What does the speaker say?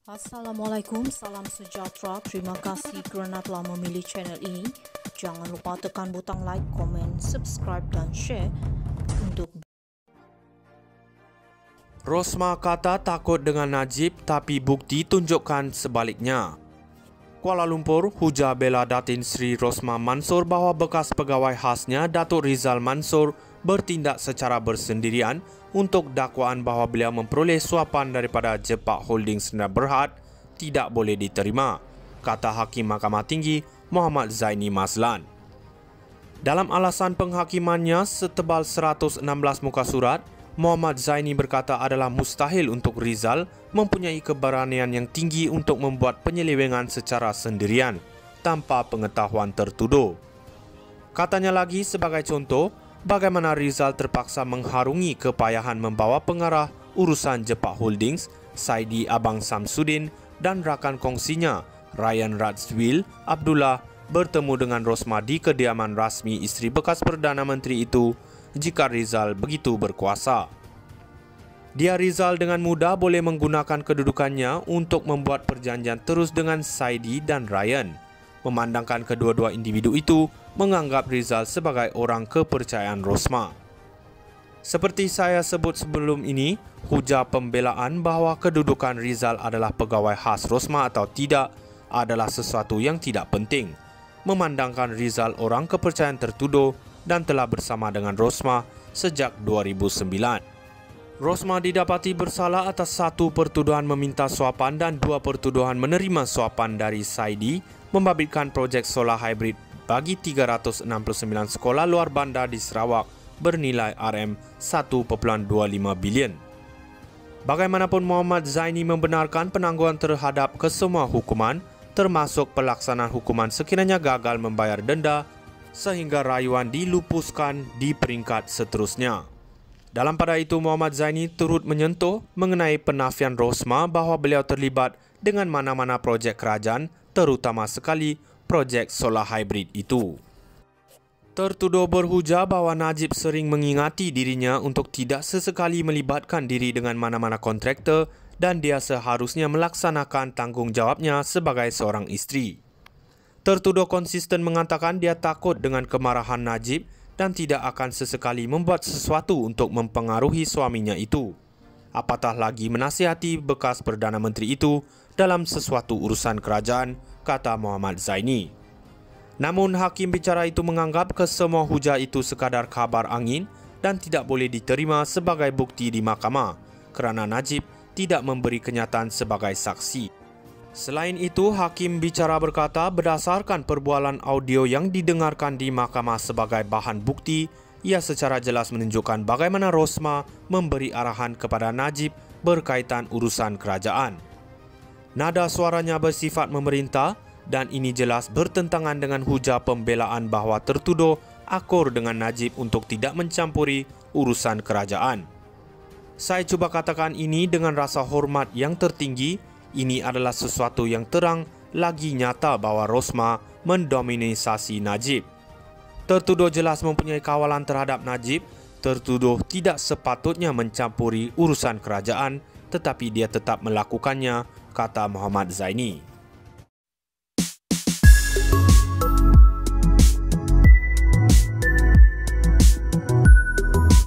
Assalamualaikum, salam sejahtera. Terima kasih kerana telah memilih channel ini. Jangan lupa tekan butang like, komen, subscribe dan share untuk Rosmah kata takut dengan Najib tapi bukti tunjukkan sebaliknya. Kuala Lumpur, Hujah bela Datin Sri Rosmah Mansor bahawa bekas pegawai khasnya Datuk Rizal Mansor bertindak secara bersendirian untuk dakwaan bahawa beliau memperoleh suapan daripada Jepak Holdings Sdn Bhd tidak boleh diterima, kata Hakim Mahkamah Tinggi Muhammad Zaini Mazlan. Dalam alasan penghakimannya setebal 116 muka surat, Muhammad Zaini berkata adalah mustahil untuk Rizal mempunyai keberanian yang tinggi untuk membuat penyelewengan secara sendirian tanpa pengetahuan tertuduh. Katanya lagi sebagai contoh, bagaimana Rizal terpaksa mengharungi kepayahan membawa pengarah urusan Jepak Holdings, Saidi Abang Samsudin dan rakan kongsinya, Ryan Radzwil Abdullah bertemu dengan Rosmah di kediaman rasmi isteri bekas Perdana Menteri itu jika Rizal begitu berkuasa. Dia Rizal dengan mudah boleh menggunakan kedudukannya untuk membuat perjanjian terus dengan Saidi dan Ryan, memandangkan kedua-dua individu itu menganggap Rizal sebagai orang kepercayaan Rosmah. Seperti saya sebut sebelum ini, hujah pembelaan bahawa kedudukan Rizal adalah pegawai khas Rosmah atau tidak adalah sesuatu yang tidak penting, memandangkan Rizal orang kepercayaan tertuduh dan telah bersama dengan Rosmah sejak 2009. Rosmah didapati bersalah atas 1 pertuduhan meminta suapan dan 2 pertuduhan menerima suapan dari Saidi membabitkan projek solar hybrid bagi 369 sekolah luar bandar di Sarawak bernilai RM1.25 bilion. Bagaimanapun Muhammad Zaini membenarkan penangguhan terhadap kesemua hukuman termasuk pelaksanaan hukuman sekiranya gagal membayar denda sehingga rayuan dilupuskan di peringkat seterusnya. Dalam pada itu, Muhammad Zaini turut menyentuh mengenai penafian Rosmah bahawa beliau terlibat dengan mana-mana projek kerajaan, terutama sekali projek solar hybrid itu. Tertuduh berhujah bahawa Najib sering mengingati dirinya untuk tidak sesekali melibatkan diri dengan mana-mana kontraktor dan dia seharusnya melaksanakan tanggungjawabnya sebagai seorang isteri. Tertuduh konsisten mengatakan dia takut dengan kemarahan Najib dan tidak akan sesekali membuat sesuatu untuk mempengaruhi suaminya itu. Apatah lagi menasihati bekas Perdana Menteri itu dalam sesuatu urusan kerajaan, kata Muhammad Zaini. Namun hakim bicara itu menganggap kesemua hujah itu sekadar kabar angin dan tidak boleh diterima sebagai bukti di mahkamah kerana Najib tidak memberi kenyataan sebagai saksi. Selain itu, hakim bicara berkata berdasarkan perbualan audio yang didengarkan di mahkamah sebagai bahan bukti, ia secara jelas menunjukkan bagaimana Rosmah memberi arahan kepada Najib berkaitan urusan kerajaan. Nada suaranya bersifat memerintah dan ini jelas bertentangan dengan hujah pembelaan bahawa tertuduh akur dengan Najib untuk tidak mencampuri urusan kerajaan. Saya cuba katakan ini dengan rasa hormat yang tertinggi. Ini adalah sesuatu yang terang lagi nyata bahawa Rosmah mendominasi Najib. Tertuduh jelas mempunyai kawalan terhadap Najib. Tertuduh tidak sepatutnya mencampuri urusan kerajaan tetapi dia tetap melakukannya, kata Muhammad Zaini.